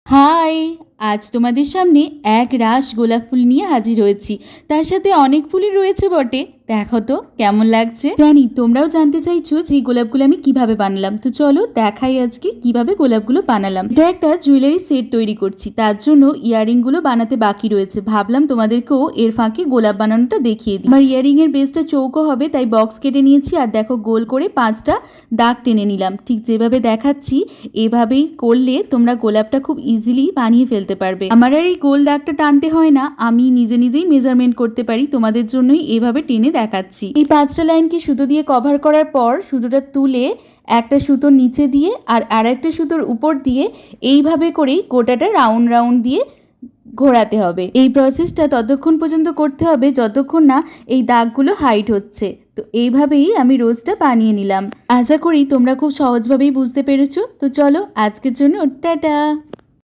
High! আজ তোমাদের সামনে এক রাশ গোলাপ ফুল নিয়ে হাজির হয়েছি। তার সাথে অনেক ফুলই রয়েছে বটে। দেখো তো কেমন লাগছে। জানি তোমরাও জানতে চাইছো যে এই গোলাপগুলো আমি কিভাবে বানালাম, তো চলো দেখাই আজকে কিভাবে গোলাপগুলো বানালাম। এটা একটা জুয়েলারি সেট তৈরি করছি, তার জন্য ইয়ারিং গুলো বানাতে বাকি রয়েছে। ভাবলাম তোমাদেরকেও এর ফাঁকে গোলাপ বানানোটা দেখিয়ে দিই। আমার ইয়ারিং এর বেসটা চৌকো হবে, তাই বক্স কেটে নিয়েছি। আর দেখো গোল করে 5টা দাগ টেনে নিলাম। ঠিক যেভাবে দেখাচ্ছি এভাবেই করলে তোমরা গোলাপটা খুব ইজিলি বানিয়ে ফেলতে পারবে। আমার আর এই গোল দাগটা টানতে হয় না, আমি নিজে নিজেই মেজারমেন্ট করতে পারি। তোমাদের জন্যই এভাবে টেনে দেখাচ্ছি। এই 5টা লাইনকে সুতো দিয়ে কভার করার পর সুতোটা তুলে একটা সুতোর নিচে দিয়ে আর একটা সুতোর উপর দিয়ে এইভাবে করেই গোটাটা রাউন্ড রাউন্ড দিয়ে ঘোরাতে হবে। এই প্রসেসটা ততক্ষণ পর্যন্ত করতে হবে যতক্ষণ না এই দাগগুলো হাইট হচ্ছে। তো এইভাবেই আমি রোজটা বানিয়ে নিলাম। আশা করি তোমরা খুব সহজভাবেই বুঝতে পেরেছো। তো চলো আজকের জন্য টাটা।